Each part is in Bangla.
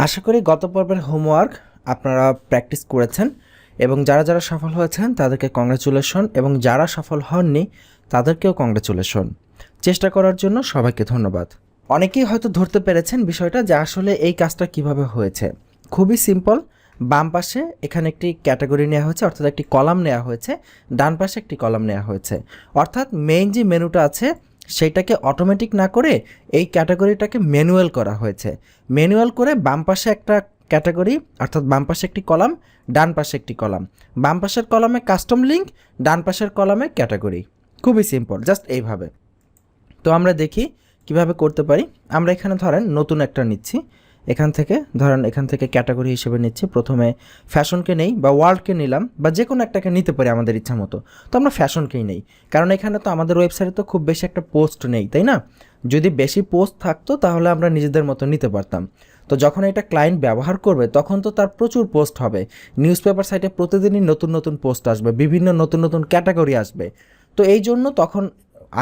আশা করি গত পর্বের হোমওয়ার্ক আপনারা প্র্যাকটিস করেছেন এবং যারা যারা সফল হয়েছেন তাদেরকে কংগ্রাচুলেশন এবং যারা সফল হননি তাদেরকেও কংগ্রাচুলেশন। চেষ্টা করার জন্য সবাইকে ধন্যবাদ। অনেকেই হয়তো ধরতে পেরেছেন বিষয়টা যে আসলে এই কাজটা কিভাবে হয়েছে। খুবই সিম্পল। বাম পাশে এখানে একটি ক্যাটাগরি নেওয়া হয়েছে, অর্থাৎ একটি কলাম নেওয়া হয়েছে, ডান পাশে একটি কলাম নেওয়া হয়েছে। অর্থাৎ মেইন যে মেনুটা আছে সেইটাকে অটোমেটিক না করে এই ক্যাটাগরিটাকে ম্যানুয়াল করা হয়েছে। ম্যানুয়াল করে বাম পাশে একটা ক্যাটাগরি, অর্থাৎ বাম পাশে একটি কলাম, ডান পাশে একটি কলাম, বাম পাশের কলামে কাস্টম লিঙ্ক, ডান পাশের কলামে ক্যাটাগরি। খুবই সিম্পল, জাস্ট এইভাবে। তো আমরা দেখি কিভাবে করতে পারি। আমরা এখানে ধরেন নতুন একটা নিচ্ছি, এখান থেকে ক্যাটাগরি হিসেবে নিচ্ছি। প্রথমে ফ্যাশনকে নেই বা ওয়ার্ল্ডকে নিলাম, বা যে কোনো একটাকে নিতে পারি আমাদের ইচ্ছা মতো। তো আমরা ফ্যাশনকেই নেই, কারণ এখানে তো আমাদের ওয়েবসাইটে তো খুব বেশি একটা পোস্ট নেই, তাই না? যদি বেশি পোস্ট থাকতো তাহলে আমরা নিজেদের মতো নিতে পারতাম। তো যখন এটা ক্লায়েন্ট ব্যবহার করবে তখন তো তার প্রচুর পোস্ট হবে। নিউজ পেপার সাইটে প্রতিদিনই নতুন নতুন পোস্ট আসবে, বিভিন্ন নতুন নতুন ক্যাটাগরি আসবে। তো এই জন্য তখন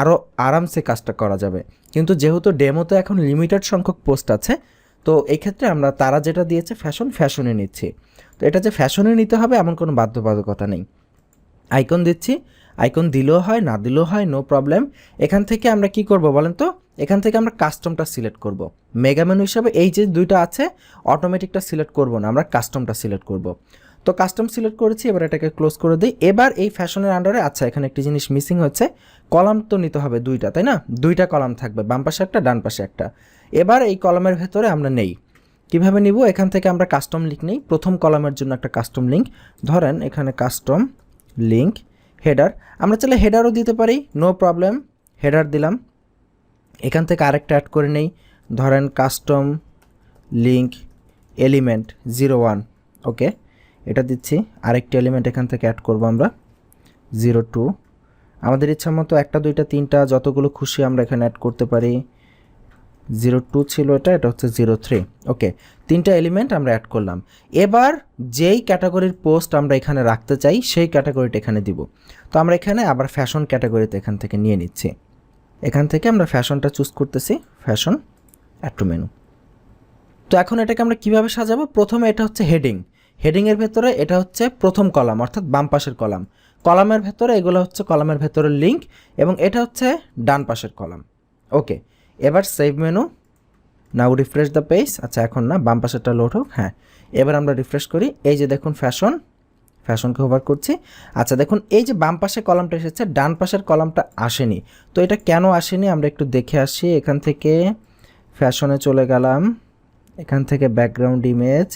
আরও আরামসে কাজটা করা যাবে। কিন্তু যেহেতু ডেমোতে এখন লিমিটেড সংখ্যক পোস্ট আছে, তো এই ক্ষেত্রে আমরা তারা যেটা দিয়েছে ফ্যাশনে নিচ্ছি। তো এটা যে ফ্যাশনে নিতে হবে এমন কোনো বাধ্যবাধকতা নেই। আইকন দিচ্ছি, আইকন দিলেও হয় না দিলেও হয়, নো প্রবলেম। এখান থেকে আমরা কি করব বলেন তো? এখান থেকে আমরা কাস্টমটা সিলেক্ট করব। মেগা মেনু হিসাবে এই যে দুইটা আছে, অটোমেটিকটা সিলেক্ট করব না, আমরা কাস্টমটা সিলেক্ট করব। তো কাস্টম সিলেক্ট করেছি, এবার এটাকে ক্লোজ করে দিই। এবার এই ফ্যাশনের আন্ডারে আচ্ছা এখানে একটি জিনিস মিসিং হচ্ছে, কলাম তো নিতে হবে দুইটা, তাই না? দুইটা কলাম থাকবে, বাম পাশে একটা, ডান পাশে একটা। এবার এই কলামের ভেতরে আমরা নেই। কিভাবে নিব? এখান থেকে আমরা কাস্টম লিঙ্ক নেই। প্রথম কলামের জন্য একটা কাস্টম লিঙ্ক, ধরেন এখানে কাস্টম লিঙ্ক হেডার। আমরা চাইলে হেডারও দিতে পারি, নো প্রবলেম। হেডার দিলাম। এখান থেকে আরেকটা অ্যাড করে নেই, ধরেন কাস্টম লিঙ্ক এলিমেন্ট 01। ওকে, এটা দিচ্ছি। আরেকটি এলিমেন্ট এখান থেকে অ্যাড করব আমরা 02। আমাদের ইচ্ছা মতো একটা, দুইটা, তিনটা, যতগুলো খুশি আমরা এখানে অ্যাড করতে পারি। 02 ছিল এটা হচ্ছে 03। ওকে, তিনটা এলিমেন্ট আমরা অ্যাড করলাম। এবার যেই ক্যাটাগরির পোস্ট আমরা এখানে রাখতে চাই সেই ক্যাটাগরিটা এখানে দিব। তো আমরা এখানে আবার ফ্যাশন ক্যাটাগরিতে এখান থেকে নিয়ে নিচ্ছি। এখান থেকে আমরা ফ্যাশনটা চুজ করতেছি, ফ্যাশন, অ্যাড টু মেনু। তো এখন এটাকে আমরা কিভাবে সাজাবো? প্রথমে এটা হচ্ছে হেডিং। হেডিংয়ের ভেতরে এটা হচ্ছে প্রথম কলাম, অর্থাৎ বাম পাশের কলাম। কলামের ভেতরে এগুলো হচ্ছে কলামের ভেতরে লিঙ্ক, এবং এটা হচ্ছে ডান পাশের কলাম। ওকে, এবার save menu, now refresh the page. আচ্ছা এখন না, বাম পাশেরটা লোড হোক। হ্যাঁ, এবার আমরা রিফ্রেশ করি। এই যে দেখুন ফ্যাশনকে ওভার করছি। আচ্ছা দেখুন, এই যে বাম পাশে কলামটা এসেছে, ডান পাশের কলামটা আসেনি। তো এটা কেন আসেনি আমরা একটু দেখে আসি। এখান থেকে ফ্যাশনে চলে গেলাম, এখান থেকে ব্যাকগ্রাউন্ড ইমেজ।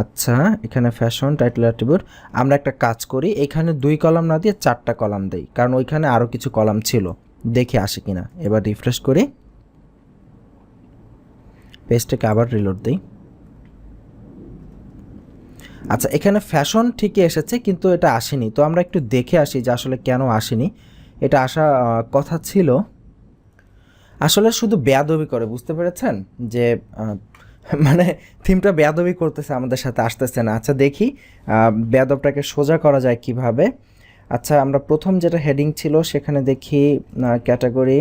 আচ্ছা, এখানে ফ্যাশন, টাইটেল, অ্যাট্রিবিউট। আমরা একটা কাজ করি, এখানে 2 কলাম না দিয়ে 4টা কলাম দেই, কারণ ওইখানে আরও কিছু কলাম ছিল। দেখে আসে কিনা। এবার রিফ্রেশ করি, পেজটাকে আবার রিলোড দিই। আচ্ছা, এখানে ফ্যাশন ঠিকই এসেছে কিন্তু এটা আসেনি। তো আমরা একটু দেখে আসি যে আসলে কেন আসেনি। এটা আসা কথা ছিল। আসলে শুধু বেয়াদবি করে, বুঝতে পেরেছেন? যে মানে থিমটা বেয়াদবি করতেছে, আমাদের সাথে আসতেছে না। আচ্ছা দেখি বেয়াদবটাকে সোজা করা যায় কিভাবে। আচ্ছা, আমরা প্রথম যেটা হেডিং ছিল সেখানে দেখি ক্যাটাগরি।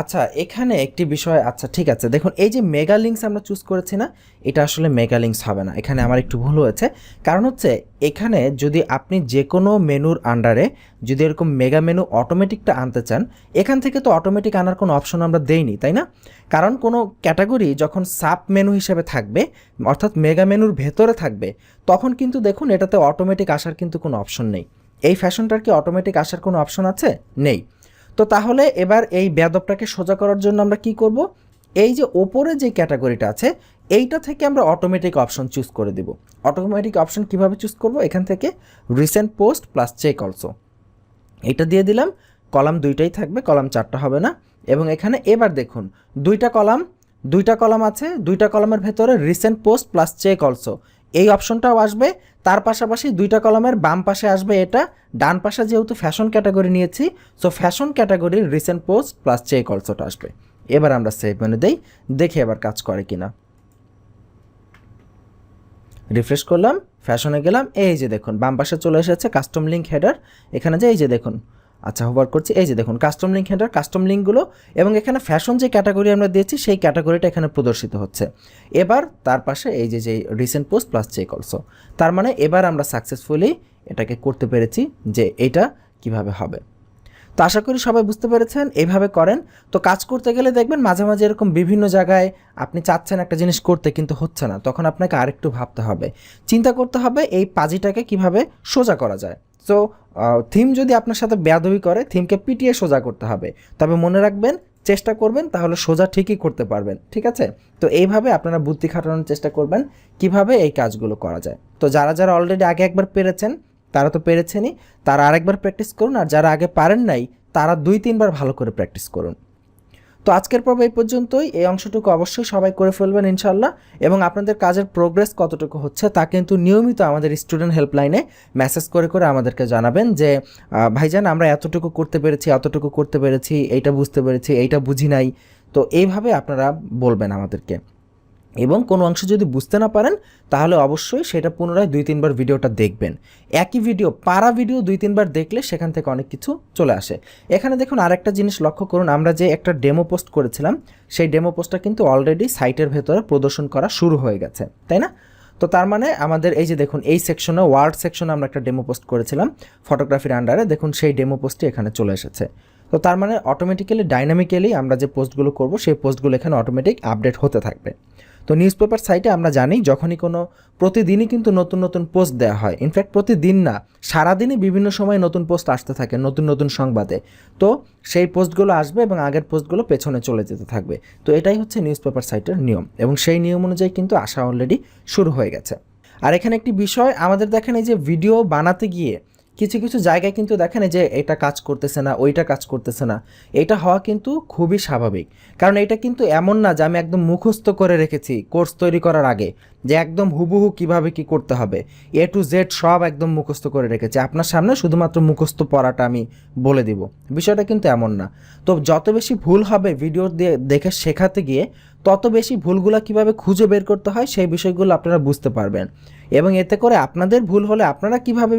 আচ্ছা, এখানে একটি বিষয়। আচ্ছা ঠিক আছে, দেখুন এই যে মেগা লিঙ্কস আমরা চুজ করেছি না, এটা আসলে মেগা লিঙ্কস হবে না। এখানে আমার একটু ভুল হয়েছে। কারণ হচ্ছে এখানে যদি আপনি যে কোনো মেনুর আন্ডারে যদি এরকম মেগা মেনু অটোমেটিকটা আনতে চান, এখান থেকে তো অটোমেটিক আনার কোনো অপশন আমরা দেইনি, তাই না? কারণ কোনো ক্যাটাগরি যখন সাব মেনু হিসেবে থাকবে, অর্থাৎ মেগা মেনুর ভেতরে থাকবে, তখন কিন্তু দেখুন এটাতে অটোমেটিক আসার কিন্তু কোনো অপশন নেই। এই ফ্যাশনটার কি অটোমেটিক আসার কোনো অপশন আছে? নেই। তো তাহলে এবার এই বেয়াদবটাকে সোজা করার জন্য আমরা কি করব? এই যে ওপরে যে ক্যাটাগরিটা আছে এইটা থেকে আমরা অটোমেটিক অপশন চুজ করে দেব। অটোমেটিক অপশন কিভাবে চুজ করব? এখান থেকে recent post plus check also, এটা দিয়ে দিলাম। কলাম দুইটাই থাকবে, কলাম 4টা হবে না। এবং এখানে এবার দেখুন দুইটা কলাম আছে, দুইটা কলামের ভেতরে recent post plus check also, এই অপশনটাও আসবে। তার পাশাপাশি দুইটা কলামের বাম পাশে আসবে এটা, ডান পাশে যেহেতু ফ্যাশন ক্যাটাগরি নিয়েছি, সো ফ্যাশন ক্যাটাগরির রিসেন্ট পোস্ট প্লাস চেক অলসোটা আসবে। এবার আমরা সেভ মেনু দেই, দেখি এবার কাজ করে কিনা। রিফ্রেশ করলাম, ফ্যাশনে গেলাম, এই যে দেখুন বাম পাশে চলে এসেছে কাস্টম লিঙ্ক হেডার। এখানে যে এই যে দেখুন আচ্ছা হোভার করছি, এই যে দেখুন কাস্টম লিঙ্ক হেডার, কাস্টম লিঙ্কগুলো এবং এখানে ফ্যাশন যে ক্যাটাগরি আমরা দিয়েছি সেই ক্যাটাগরিটা এখানে প্রদর্শিত হচ্ছে। এবার তার পাশে এই যে recent post plus check also, তার মানে এবার আমরা সাকসেসফুলি এটাকে করতে পেরেছি যে এটা কিভাবে হবে। তো আশা করি সবাই বুঝতে পেরেছেন, এইভাবে করেন। তো কাজ করতে গেলে দেখবেন মাঝে মাঝে এরকম বিভিন্ন জায়গায় আপনি চাচ্ছেন একটা জিনিস করতে কিন্তু হচ্ছে না, তখন আপনাকে আরেকটু ভাবতে হবে, চিন্তা করতে হবে এই পাজিটাকে কিভাবে সোজা করা যায়। সো থিম যদি আপনার সাথে বেয়াদবি করে থিমকে পিটিয়ে সোজা করতে হবে, তবে মনে রাখবেন চেষ্টা করবেন তাহলে সোজা ঠিকই করতে পারবেন, ঠিক আছে? তো এইভাবে আপনারা বুদ্ধি খাটানোর চেষ্টা করবেন কিভাবে এই কাজগুলো করা যায়। তো যারা যারা অলরেডি আগে একবার পেরেছেন তারা তো পেরেছেনই, তারা আরেকবার প্র্যাকটিস করুন, আর যারা আগে পারেন নাই তারা 2-3 বার ভালো করে প্র্যাকটিস করুন। তো আজকের পর্ব এই পর্যন্তই, এই অংশটুকু অবশ্যই সবাই করে ফেলবেন ইনশাল্লাহ, এবং আপনাদের কাজের প্রোগ্রেস কতটুকু হচ্ছে তা কিন্তু নিয়মিত আমাদের স্টুডেন্ট হেল্পলাইনে মেসেজ করে করে আমাদেরকে জানাবেন যে ভাইজান আমরা এতটুকু করতে পেরেছি, এতটুকু করতে পেরেছি, এইটা বুঝতে পেরেছি, এইটা বুঝি নাই। তো এইভাবে আপনারা বলবেন আমাদেরকে, এবং কোনো অংশ যদি বুঝতে না পারেন তাহলে অবশ্যই সেটা পুনরায় 2-3 বার ভিডিওটা দেখবেন। একই ভিডিও পারা ভিডিও 2-3 বার দেখলে সেখান থেকে অনেক কিছু চলে আসে। এখানে দেখুন আরেকটা জিনিস লক্ষ্য করুন, আমরা যে একটা ডেমো পোস্ট করেছিলাম সেই ডেমো পোস্টটা কিন্তু অলরেডি সাইটের ভেতরে প্রদর্শন করা শুরু হয়ে গেছে, তাই না? তো তার মানে আমাদের এই যে দেখুন এই সেকশনে ওয়ার্ড সেকশনে আমরা একটা ডেমো পোস্ট করেছিলাম ফটোগ্রাফির আন্ডারে, দেখুন সেই ডেমো পোস্টটি এখানে চলে এসেছে। তো তার মানে অটোমেটিক্যালি ডাইনামিক্যালি আমরা যে পোস্টগুলো করব সেই পোস্টগুলো এখানে অটোমেটিক আপডেট হতে থাকবে। তো নিউজ পেপার সাইটে আমরা জানি যখনই কোনো প্রতিদিনই কিন্তু নতুন নতুন পোস্ট দেওয়া হয়, ইনফ্যাক্ট প্রতিদিন না সারাদিনই বিভিন্ন সময় নতুন পোস্ট আসতে থাকে নতুন নতুন সংবাদে। তো সেই পোস্টগুলো আসবে এবং আগের পোস্টগুলো পেছনে চলে যেতে থাকবে। তো এটাই হচ্ছে নিউজ পেপার সাইটের নিয়ম, এবং সেই নিয়ম অনুযায়ী কিন্তু আসা অলরেডি শুরু হয়ে গেছে। আর এখানে একটি বিষয় আমাদের দেখেন, এই যে ভিডিও বানাতে গিয়ে কিছু কিছু জায়গায় কিন্তু দেখেন যে এটা কাজ করতেছে না, ওইটা কাজ করতেছে না, এটা হওয়া কিন্তু খুবই স্বাভাবিক। কারণ এটা কিন্তু এমন না যে আমি একদম মুখস্থ করে রেখেছি কোর্স তৈরি করার আগে যে একদম হুবহু কিভাবে কি করতে হবে A to Z সব একদম মুখস্থ করে রেখেছি, আপনার সামনে শুধুমাত্র মুখস্থ পড়াটা আমি বলে দিব, বিষয়টা কিন্তু এমন না। তো যত বেশি ভুল হবে ভিডিও দেখে শেখাতে গিয়ে তত বেশি ভুলগুলো কিভাবে খুঁজে বের করতে হয় সেই বিষয়গুলো আপনারা বুঝতে পারবেন, এবং এতে করে আপনাদের ভুল হলে আপনারা কিভাবে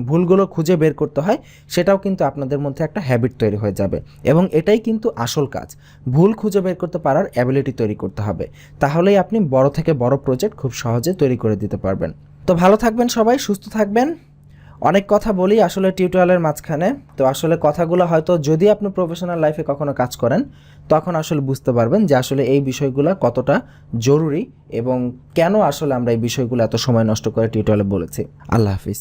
ভুলগুলো খুঁজে বের করতে হয় সেটাও কিন্তু আপনাদের মধ্যে একটা হ্যাবিট তৈরি হয়ে যাবে। এবং এটাই কিন্তু আসল কাজ, ভুল খুঁজে বের করতে পারার অ্যাবিলিটি তৈরি করতে হবে, তাহলেই আপনি বড় থেকে বড় প্রজেক্ট খুব সহজে তৈরি করে দিতে পারবেন। তো ভালো থাকবেন সবাই, সুস্থ থাকবেন। অনেক কথা বলি আসলে টিউটোরিয়ালের মাঝখানে, তো আসলে কথাগুলো হয়তো যদি আপনি প্রফেশনাল লাইফে কখনো কাজ করেন তখন আসলে বুঝতে পারবেন যে আসলে এই বিষয়গুলো কতটা জরুরি এবং কেন আসলে আমরা এই বিষয়গুলো এত সময় নষ্ট করে টিউটোরিয়ালে বলেছি। আল্লাহ হাফিজ।